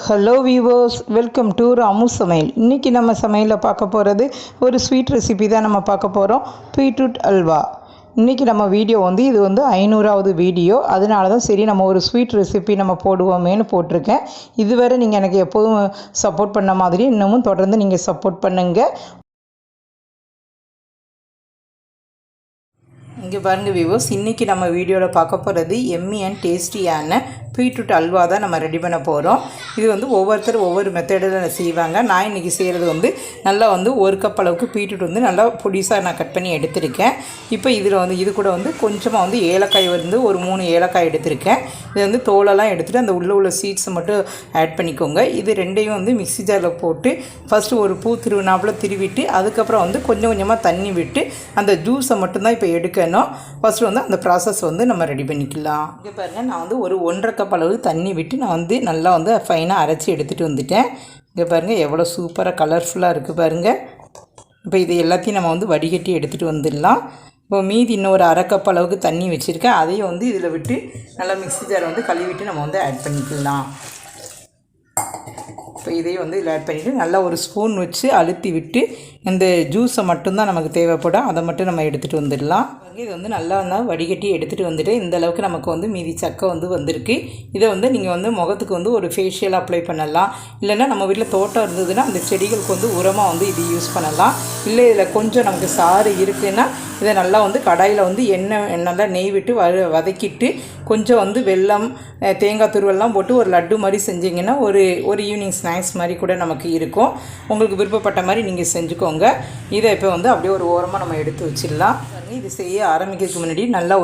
Hello viewers, welcome to Ramu Samayal. இன்றைக்கி நம்ம சமையலில் பார்க்க போகிறது ஒரு ஸ்வீட் ரெசிபி தான் நம்ம பார்க்க போகிறோம். பீட்ரூட் அல்வா. இன்றைக்கி நம்ம வீடியோ இது 500வது வீடியோ. அதனால தான் சரி நம்ம ஒரு ஸ்வீட் ரெசிபி நம்ம போடுவோமேனு போட்டிருக்கேன். இதுவரை நீங்கள் எனக்கு எப்போதும் சப்போர்ட் பண்ண மாதிரி இன்னமும் தொடர்ந்து நீங்கள் சப்போர்ட் பண்ணுங்கள். இங்கே பாருங்கள் வியூவர்ஸ், இன்றைக்கி நம்ம வீடியோவில் பார்க்க போகிறது எம்மி அண்ட் டேஸ்டியான பீட்ரூட் அல்வா தான் நம்ம ரெடி பண்ண போகிறோம். இது ஒவ்வொருத்தரும் ஒவ்வொரு மெத்தடில் செய்வாங்க. நான் இன்றைக்கி செய்கிறது நல்லா ஒரு கப் அளவுக்கு பீட்ரூட் நல்லா பொடிசாக நான் கட் பண்ணி எடுத்திருக்கேன். இப்போ இதில் இது கூட கொஞ்சமாக ஏலக்காய் ஒரு 3 ஏலக்காய் எடுத்திருக்கேன். இது தோலெல்லாம் எடுத்துகிட்டு அந்த உள்ள சீட்ஸை மட்டும் ஆட் பண்ணிக்கோங்க. இது ரெண்டையும் மிக்ஸி ஜாரில் போட்டு ஃபஸ்ட்டு ஒரு பூ திருவினாப்பில் திருவிட்டு அதுக்கப்புறம் கொஞ்சம் கொஞ்சமாக தண்ணி விட்டு அந்த ஜூஸை மட்டும்தான் இப்போ எடுக்கணும். ஃபஸ்ட்டு அந்த ப்ராசஸ் நம்ம ரெடி பண்ணிக்கலாம். இங்கே பாருங்கள், நான் ஒரு 1.5 கப் அளவு தண்ணி விட்டு நான் நல்லா ஃபைனாக அரைச்சி எடுத்துகிட்டு வந்துட்டேன். இங்கே பாருங்கள் எவ்வளோ சூப்பராக கலர்ஃபுல்லாக இருக்குது பாருங்கள். இப்போ இது எல்லாத்தையும் நம்ம வடிகட்டி எடுத்துகிட்டு வந்துடலாம். இப்போ மீதி இன்னும் ஒரு 1/2 கப் அளவுக்கு தண்ணி வச்சுருக்கேன். அதையும் இதில் விட்டு நல்லா மிக்ஸி ஜாரை கழுவிட்டு நம்ம ஆட் பண்ணிக்கலாம். இப்போ இதையும் இதில் ஆட் பண்ணிவிட்டு நல்லா ஒரு ஸ்பூன் வச்சு அழுத்தி விட்டு இந்த ஜூஸை மட்டும்தான் நமக்கு தேவைப்படும், அதை மட்டும் நம்ம எடுத்துகிட்டு வந்துடலாம். இது நல்லா வடிகட்டி எடுத்துகிட்டு வந்துட்டு இந்த அளவுக்கு நமக்கு மீதி சக்கை வந்திருக்கு. இதை நீங்கள் முகத்துக்கு ஒரு ஃபேஷியல் அப்ளை பண்ணலாம். இல்லைன்னா நம்ம வீட்டில் தோட்டம் இருந்ததுன்னா அந்த செடிகளுக்கு உரமாக இது யூஸ் பண்ணலாம். இல்லை இதில் கொஞ்சம் நமக்கு சாறு இருக்குன்னா இதை நல்லா கடாயில் எண்ணெய் நல்லா நெய் விட்டு வதக்கிட்டு கொஞ்சம் வெல்லம் தேங்காய் துருவெல்லாம் போட்டு ஒரு லட்டு மாதிரி செஞ்சிங்கன்னா ஒரு ஈவினிங் ஸ்நாக்ஸ் மாதிரி கூட நமக்கு இருக்கும். உங்களுக்கு விருப்பப்பட்ட மாதிரி நீங்கள் செஞ்சுக்கோங்க. இதை இப்போ அப்படியே ஒரு ஓரமாக நம்ம எடுத்து வச்சிடலாம். இது செய்ய ஆரம்பிக்கிறதுக்கு முன்னாடி நல்லா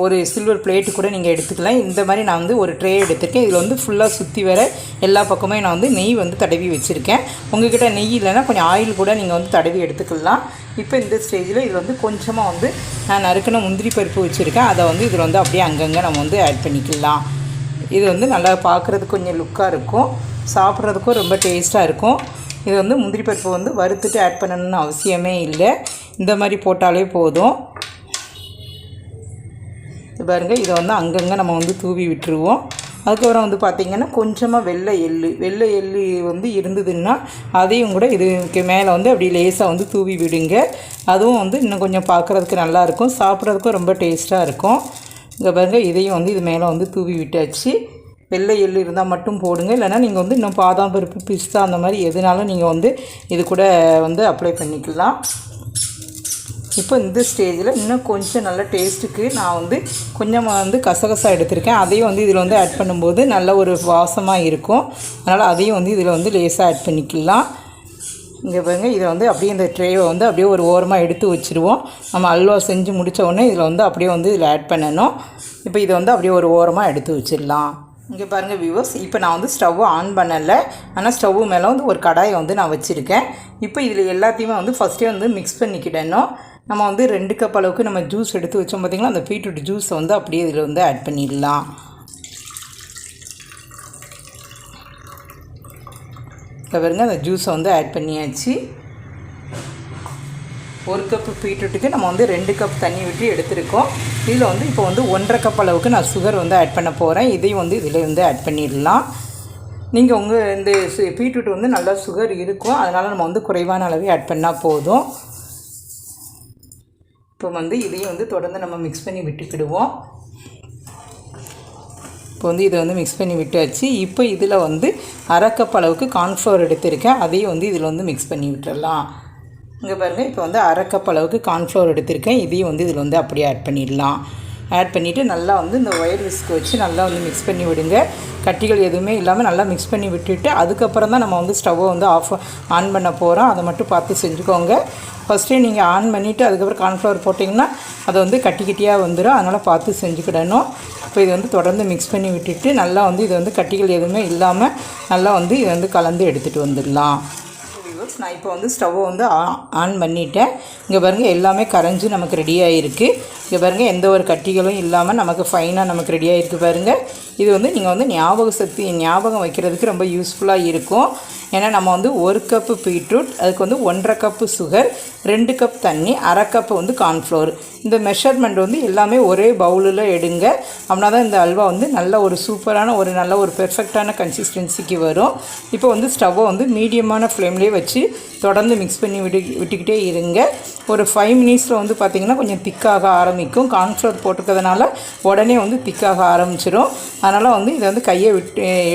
ஒரு சில்வர் பிளேட்டு கூட நீங்கள் எடுத்துக்கலாம். இந்த மாதிரி நான் ஒரு ட்ரே எடுத்திருக்கேன். இதில் ஃபுல்லாக சுற்றி வர எல்லா பக்கமே நான் நெய் தடவி வச்சுருக்கேன். உங்கள்கிட்ட நெய் இல்லைன்னா கொஞ்சம் ஆயில் கூட நீங்கள் தடவி எடுத்துக்கலாம். இப்போ இந்த ஸ்டேஜில் இது கொஞ்சமாக நான் நறுக்கின முந்திரி பருப்பு வச்சுருக்கேன். அதை இதில் அப்படியே அங்கங்கே நம்ம ஆட் பண்ணிக்கலாம். இது நல்லா பார்க்குறதுக்கு கொஞ்சம் லுக்காக இருக்கும், சாப்பிட்றதுக்கும் ரொம்ப டேஸ்ட்டாக இருக்கும். இது முந்திரி பருப்பு வறுத்துட்டு ஆட் பண்ணணும்னு அவசியமே இல்லை, இந்த மாதிரி போட்டாலே போதும். இது பாருங்கள், இதை அங்கங்கே நம்ம தூவி விட்டுருவோம். அதுக்கப்புறம் பார்த்திங்கன்னா கொஞ்சமாக வெள்ளை எள்ளு இருந்ததுன்னா அதையும் கூட இதுக்கு மேலே அப்படி லேசாக தூவி விடுங்க. அதுவும் இன்னும் கொஞ்சம் பார்க்குறதுக்கு நல்லாயிருக்கும், சாப்பிட்றதுக்கும் ரொம்ப டேஸ்ட்டாக இருக்கும். இங்கே பாருங்கள், இதையும் இது மேலே தூவி விட்டாச்சு. வெள்ளை எள்ளு இருந்தால் மட்டும் போடுங்க, இல்லைனா நீங்கள் இன்னும் பாதாம் பருப்பு பிஸ்தா அந்த மாதிரி எதுனாலும் நீங்கள் இது கூட அப்ளை பண்ணிக்கலாம். இப்போ இந்த ஸ்டேஜில் இன்னும் கொஞ்சம் நல்ல டேஸ்ட்டுக்கு நான் கொஞ்சமாக கசகசா எடுத்திருக்கேன். அதையும் இதில் ஆட் பண்ணும்போது நல்ல ஒரு வாசமாக இருக்கும். அதனால் அதையும் இதில் லேசாக ஆட் பண்ணிக்கலாம். இங்கே பாருங்கள், இதை அப்படியே இந்த ட்ரேவை அப்படியே ஒரு ஓரமாக எடுத்து வச்சுருவோம். நம்ம அல்வா செஞ்சு முடித்த உடனே இதில் அப்படியே இதில் ஆட் பண்ணணும். இப்போ இதை அப்படியே ஒரு ஓரமாக எடுத்து வச்சிடலாம். இங்கே பாருங்கள் வியூவர்ஸ், இப்போ நான் ஸ்டவ்வை ஆன் பண்ணலை, ஆனால் ஸ்டவ்வு மேலே ஒரு கடாயை நான் வச்சுருக்கேன். இப்போ இதில் எல்லாத்தையுமே ஃபஸ்ட்டே மிக்ஸ் பண்ணிக்கிடணும். நம்ம 2 கப் அளவுக்கு நம்ம ஜூஸ் எடுத்து வச்சோம் பார்த்திங்களா, அந்த பீட்ரூட் ஜூஸை அப்படியே இதில் ஆட் பண்ணிடலாம். இப்போ பாருங்கள், அந்த ஜூஸை ஆட் பண்ணியாச்சு. 1 கப்பு பீட்ரூட்டுக்கு நம்ம 2 கப் தண்ணி விட்டு எடுத்துருக்கோம். இதில் இப்போ 1.5 கப் அளவுக்கு நான் சுகர் ஆட் பண்ண போகிறேன். இதையும் இதில் ஆட் பண்ணிடலாம். நீங்கள் இந்த பீட்ரூட் நல்லா சுகர் இருக்கும், அதனால் நம்ம குறைவான அளவே ஆட் பண்ணால் போதும். இப்போ இதையும் தொடர்ந்து நம்ம மிக்ஸ் பண்ணி விட்டுக்கிடுவோம். இப்போ இதை மிக்ஸ் பண்ணி விட்டாச்சு. இப்போ இதில் 1/2 கப் அளவுக்கு கார்ன்ஃப்ளவர் எடுத்திருக்கேன். அதையும் இதில் மிக்ஸ் பண்ணி விட்டுடலாம். இங்கே பாருங்கள், இப்போ 1/2 கப் அளவுக்கு கார்ன்ஃப்ளவர் எடுத்திருக்கேன். இதையும் இதில் அப்படியே ஆட் பண்ணிடலாம். ஆட் பண்ணிவிட்டு நல்லா இந்த ஒயர் விஸ்க் வச்சு நல்லா மிக்ஸ் பண்ணி விடுங்க. கட்டிகள் எதுவுமே இல்லாமல் நல்லா மிக்ஸ் பண்ணி விட்டுட்டு அதுக்கப்புறம் தான் நம்ம ஸ்டவ்வை ஆன் பண்ண போகிறோம். அதை மட்டும் பார்த்து செஞ்சுக்கோங்க. ஃபஸ்ட்டே நீங்கள் ஆன் பண்ணிவிட்டு அதுக்கப்புறம் கார்ன்ஃப்ளவர் போட்டிங்கன்னா அது கட்டி கட்டியாக வந்துடும், அதனால் பார்த்து செஞ்சுக்கிடணும். இப்போ இது தொடர்ந்து மிக்ஸ் பண்ணி விட்டுட்டு நல்லா இது கட்டிகள் எதுவுமே இல்லாமல் நல்லா இது கலந்து எடுத்துகிட்டு வந்துடலாம். நான் இப்போ ஸ்டவ்வை ஆன் பண்ணிட்டேன். இங்கே பாருங்கள், எல்லாமே கரைஞ்சி நமக்கு ரெடியாக இருக்குது. இங்கே பாருங்கள், எந்த ஒரு கட்டிகளும் இல்லாமல் நமக்கு ஃபைனாக நமக்கு ரெடியாக இருக்குது பாருங்கள். இது நீங்கள் ஞாபகம் வைக்கிறதுக்கு ரொம்ப யூஸ்ஃபுல்லாக இருக்கும். ஏன்னா நம்ம வந்து 1 கப்பு பீட்ரூட், அதுக்கு வந்து 1.5 கப்பு சுகர், 2 கப் தண்ணி, 1/2 கப்பு வந்து கார்ன்ஃப்ளவர். இந்த மெஷர்மெண்ட் வந்து எல்லாமே ஒரே பவுலில் எடுங்க. அப்படின்னா தான் இந்த அல்வா வந்து நல்ல ஒரு சூப்பரான நல்ல ஒரு பெர்ஃபெக்டான கன்சிஸ்டன்சிக்கு வரும். இப்போ வந்து ஸ்டவ்வை வந்து மீடியமான ஃப்ளேம்லேயே வச்சு தொடர்ந்து மிக்ஸ் பண்ணி விட்டுக்கிட்டே இருங்க. ஒரு 5 மினிட்ஸில் வந்து பார்த்திங்கன்னா கொஞ்சம் திக்காக ஆரம்பிக்கும். கார்ன்ஃப்ளவர் போட்டுக்கிறதுனால உடனே வந்து திக்காக ஆரம்பிச்சிடும். அதனால் வந்து இதை வந்து கையை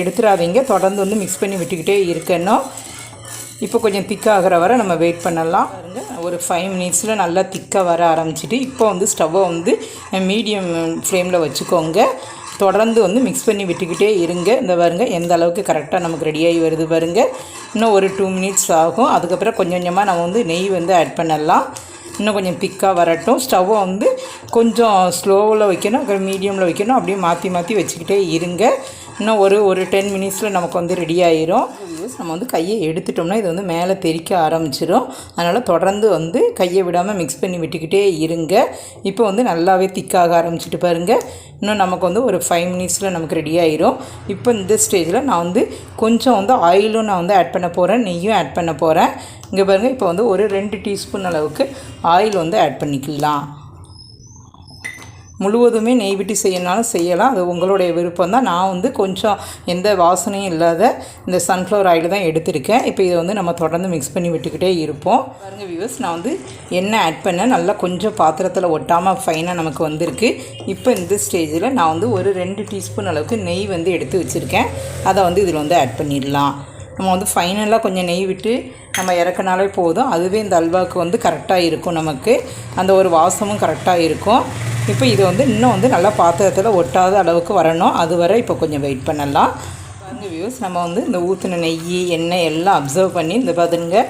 எடுத்துடாதீங்க, தொடர்ந்து வந்து மிக்ஸ் பண்ணி விட்டுக்கிட்டே இருக்கணும். இப்போ கொஞ்சம் திக்காகிற வரை நம்ம வெயிட் பண்ணலாம். ஒரு 5 மினிட்ஸில் நல்லா திக்காக வர ஆரம்பிச்சிட்டு இப்போ வந்து ஸ்டவ்வை வந்து மீடியம் ஃப்ளேமில் வச்சுக்கோங்க. தொடர்ந்து வந்து மிக்ஸ் பண்ணி விட்டுக்கிட்டே இருங்க. இந்த பாருங்க எந்த அளவுக்கு கரெக்டாக நமக்கு ரெடியாகி வருது பாருங்கள். இன்னும் ஒரு 2 மினிட்ஸ் ஆகும். அதுக்கப்புறம் கொஞ்சம் கொஞ்சமாக நம்ம வந்து நெய் வந்து ஆட் பண்ணலாம். இன்னும் கொஞ்சம் திக்காக வரட்டும். ஸ்டவ்வை வந்து கொஞ்சம் ஸ்லோவில் வைக்கணும், அப்புறம் மீடியமில் வைக்கணும். அப்படியே மாற்றி மாற்றி வச்சுக்கிட்டே இருங்க. இன்னும் ஒரு 10 மினிட்ஸில் நமக்கு வந்து ரெடி ஆயிரும். நம்ம வந்து கையை எடுத்துட்டோம்னா இது வந்து மேலே தெறிக்க ஆரம்பிச்சிடும். அதனால் தொடர்ந்து வந்து கையை விடாமல் மிக்ஸ் பண்ணி விட்டுக்கிட்டே இருங்க. இப்போ வந்து நல்லாவே திக்காக ஆரம்பிச்சிட்டு பாருங்கள். இன்னும் நமக்கு வந்து ஒரு 5 மினிட்ஸில் நமக்கு ரெடி ஆயிரும். இப்போ இந்த ஸ்டேஜில் நான் வந்து கொஞ்சம் வந்து ஆயிலும் நான் வந்து ஆட் பண்ண போகிறேன், நெய்யும் ஆட் பண்ண போகிறேன். இங்கே பாருங்கள், இப்போ வந்து ஒரு 2 டீஸ்பூன் அளவுக்கு ஆயில் வந்து ஆட் பண்ணிக்கலாம். முழுவதுமே நெய் விட்டு செய்யணுனாலும் செய்யலாம், அது உங்களுடைய விருப்பம் தான். நான் வந்து கொஞ்சம் எந்த வாசனையும் இல்லாத இந்த சன்ஃப்ளவர் ஆயில் தான் எடுத்திருக்கேன். இப்போ இதை வந்து நம்ம தொடர்ந்து மிக்ஸ் பண்ணி விட்டுக்கிட்டே இருப்போம். பாருங்கள் வியூவர்ஸ், நான் வந்து எண்ணெய் ஆட் பண்ணேன், நல்லா கொஞ்சம் பாத்திரத்தில் ஒட்டாமல் ஃபைனாக நமக்கு வந்திருக்கு. இப்போ இந்த ஸ்டேஜில் நான் வந்து ஒரு 2 டீஸ்பூன் அளவுக்கு நெய் வந்து எடுத்து வச்சுருக்கேன். அதை வந்து இதில் வந்து ஆட் பண்ணிடலாம். நம்ம வந்து ஃபைனலாக கொஞ்சம் நெய் விட்டு நம்ம இறக்குனாலே போதும். அதுவே இந்த அல்வாவுக்கு வந்து கரெக்டாக இருக்கும். நமக்கு அந்த ஒரு வாசமும் கரெக்டாக இருக்கும். இப்போ இது வந்து இன்னும் வந்து நல்லா பாத்திரத்தில் ஒட்டாத அளவுக்கு வரணும். அது வரை இப்போ கொஞ்சம் வெயிட் பண்ணலாம். பாருங்கள் வியூஸ், நம்ம வந்து இந்த ஊற்றின நெய் எண்ணெய் எல்லாம் அப்சர்வ் பண்ணி இந்த பாருங்க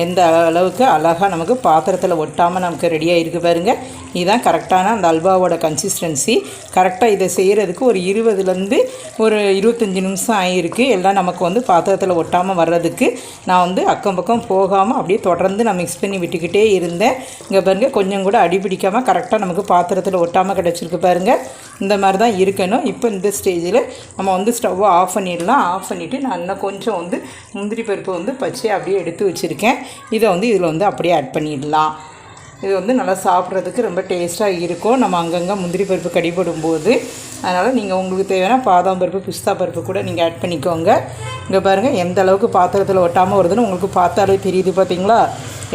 எந்த அளவுக்கு அழகாக நமக்கு பாத்திரத்தில் ஒட்டாமல் நமக்கு ரெடியாக இருக்குது பாருங்கள். இதுதான் கரெக்டான அந்த அல்வாவோட கன்சிஸ்டன்சி. கரெக்டாக இதை செய்கிறதுக்கு ஒரு 20லேருந்து ஒரு 25 நிமிஷம் ஆகிருக்கு. எல்லாம் நமக்கு வந்து பாத்திரத்தில் ஒட்டாமல் வர்றதுக்கு நான் வந்து அக்கம் பக்கம் போகாமல் அப்படியே தொடர்ந்து நான் மிக்ஸ் பண்ணி விட்டுக்கிட்டே இருந்தேன். இங்கே பாருங்கள், கொஞ்சம் கூட அடி பிடிக்காமல் கரெக்டாக நமக்கு பாத்திரத்தில் ஒட்டாமல் கிடச்சிருக்கு பாருங்கள். இந்த மாதிரி தான் இருக்கணும். இப்போ இந்த ஸ்டேஜில் நம்ம வந்து ஸ்டவ்வை ஆஃப் பண்ணிடலாம். ஆஃப் பண்ணிவிட்டு நான் இன்னும் கொஞ்சம் வந்து முந்திரி பருப்பு வந்து பச்சையாக அப்படியே எடுத்து வச்சுருக்கேன். இதை வந்து இதில் வந்து அப்படியே ஆட் பண்ணிடலாம். இது வந்து நல்லா சாப்பிட்றதுக்கு ரொம்ப டேஸ்ட்டாக இருக்கும், நம்ம அங்கங்கே முந்திரி பருப்பு கடிபடும் போது. அதனால் நீங்கள் உங்களுக்கு தேவையான பாதாம் பருப்பு, பிஸ்தா பருப்பு கூட நீங்கள் ஆட் பண்ணிக்கோங்க. இங்கே பாருங்கள் எந்த அளவுக்கு பாத்திரத்தில் ஒட்டாமல் வருதுன்னு உங்களுக்கு பார்த்தாலே தெரியுது பார்த்தீங்களா?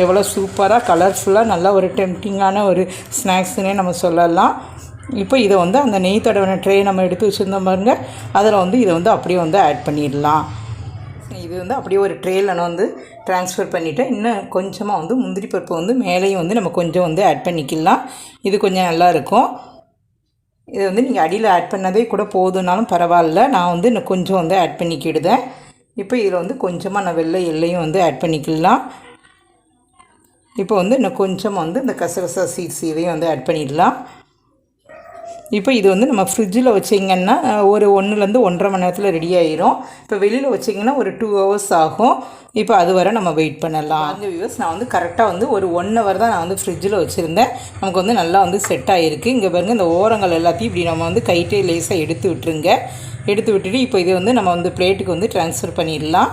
எவ்வளோ சூப்பராக கலர்ஃபுல்லாக நல்லா ஒரு டெம்ப்டிங்கான ஒரு ஸ்நாக்ஸ்னே நம்ம சொல்லலாம். இப்போ இதை வந்து அந்த நெய் தடவின ட்ரே நம்ம எடுத்து வச்சுருந்தோம் பாருங்க, அதில் வந்து இதை வந்து அப்படியே வந்து ஆட் பண்ணிடலாம். இது வந்து அப்படியே ஒரு ட்ரேயில் நான் வந்து ட்ரான்ஸ்ஃபர் பண்ணிவிட்டேன். இன்னும் கொஞ்சமாக வந்து முந்திரி பருப்பு வந்து மேலேயும் வந்து நம்ம கொஞ்சம் வந்து ஆட் பண்ணிக்கலாம். இது கொஞ்சம் நல்லாயிருக்கும். இதை வந்து நீங்கள் அடியில் ஆட் பண்ணதே கூட போதுனாலும் பரவாயில்ல, நான் வந்து இன்னும் கொஞ்சம் வந்து ஆட் பண்ணிக்கிடுதேன். இப்போ இதில் வந்து கொஞ்சமாக நான் வெள்ளை எல்லையும் வந்து ஆட் பண்ணிக்கலாம். இப்போ வந்து இன்னும் கொஞ்சமாக வந்து இந்த கசகசா சீட்ஸ் இதையும் வந்து ஆட் பண்ணிடலாம். இப்போ இது வந்து நம்ம ஃப்ரிட்ஜில் வச்சிங்கன்னா ஒரு 1லேருந்து 1.5 மணி நேரத்தில் ரெடி ஆகிரும். இப்போ வெளியில் வச்சிங்கன்னா ஒரு 2 ஹவர்ஸ் ஆகும். இப்போ அது வரை நம்ம வெயிட் பண்ணலாம். அந்த வியூவர்ஸ், நான் வந்து கரெக்டாக வந்து ஒரு 1 ஹவர் தான் நான் வந்து ஃப்ரிட்ஜில் வச்சுருந்தேன். நமக்கு வந்து நல்லா வந்து செட் ஆகிருக்கு. இங்கே பாருங்கள், இந்த ஓரங்கள் எல்லாத்தையும் இப்படி நம்ம வந்து கைட்டே லேசாக எடுத்து விட்டுருங்க. எடுத்து விட்டுட்டு இப்போ இதை வந்து நம்ம வந்து பிளேட்டுக்கு வந்து ட்ரான்ஸ்ஃபர் பண்ணிடலாம்.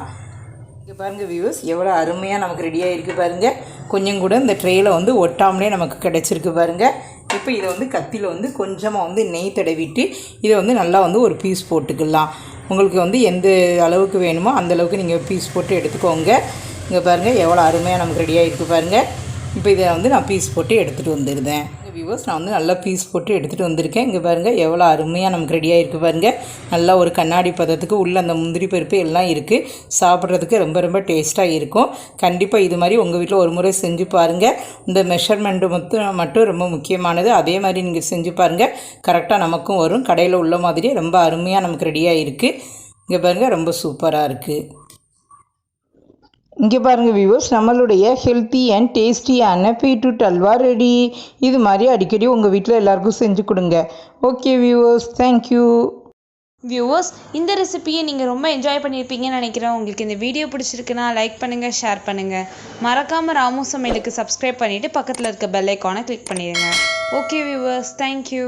இங்கே பாருங்கள் வியூவர்ஸ், எவ்வளோ அருமையாக நமக்கு ரெடியாக இருக்குது பாருங்கள். கொஞ்சம் கூட இந்த ட்ரேயில் வந்து ஒட்டாமலே நமக்கு கிடச்சிருக்கு பாருங்கள். இப்போ இதை வந்து கத்தியில் வந்து கொஞ்சமாக வந்து நெய் தடவிட்டு இதை வந்து நல்லா வந்து ஒரு பீஸ் போட்டுக்கலாம். உங்களுக்கு வந்து எந்த அளவுக்கு வேணுமோ அந்த அளவுக்கு நீங்கள் பீஸ் போட்டு எடுத்துக்கோங்க. இங்கே பாருங்கள் எவ்வளோ அருமையாக நமக்கு ரெடியாக இருக்குது பாருங்கள். இப்போ இதை வந்து நான் பீஸ் போட்டு எடுத்துகிட்டு வந்துடுதேன். வியூவர்ஸ், நான் வந்து நல்லா பீஸ் போட்டு எடுத்துகிட்டு வந்திருக்கேன். இங்கே பாருங்கள் எவ்வளோ அருமையாக நமக்கு ரெடியாக இருக்குது பாருங்கள். நல்லா ஒரு கண்ணாடி பதத்துக்கு உள்ள அந்த முந்திரி பருப்பு எல்லாம் இருக்குது. சாப்பிட்றதுக்கு ரொம்ப ரொம்ப டேஸ்ட்டாக இருக்கும். கண்டிப்பாக இது மாதிரி உங்கள் வீட்டில் ஒரு முறை செஞ்சு பாருங்கள். இந்த மெஷர்மெண்ட்டு மட்டும் ரொம்ப முக்கியமானது. அதே மாதிரி நீங்கள் செஞ்சு பாருங்கள், கரெக்டாக நமக்கும் வரும். கடையில் உள்ள மாதிரியே ரொம்ப அருமையாக நமக்கு ரெடியாக இருக்குது. இங்கே பாருங்கள் ரொம்ப சூப்பராக இருக்குது. இங்கே பாருங்கள் வியூவர்ஸ், நம்மளுடைய ஹெல்த்தி அண்ட் டேஸ்டியான பீட்ரூட் அல்வா ரெடி. இது மாதிரி அடிக்கடி உங்கள் வீட்டில் எல்லாருக்கும் செஞ்சு கொடுங்க. Okay viewers, thank you. வியூவர்ஸ், இந்த ரெசிபியை நீங்கள் ரொம்ப என்ஜாய் பண்ணியிருப்பீங்கன்னு நினைக்கிறேன். உங்களுக்கு இந்த வீடியோ பிடிச்சிருக்குன்னா லைக் பண்ணுங்கள், ஷேர் பண்ணுங்கள். மறக்காமல் ராமு சமையலுக்கு சப்ஸ்கிரைப் பண்ணிவிட்டு பக்கத்தில் இருக்க பெல் ஐக்கானை கிளிக் பண்ணிடுங்க. Okay viewers, thank you.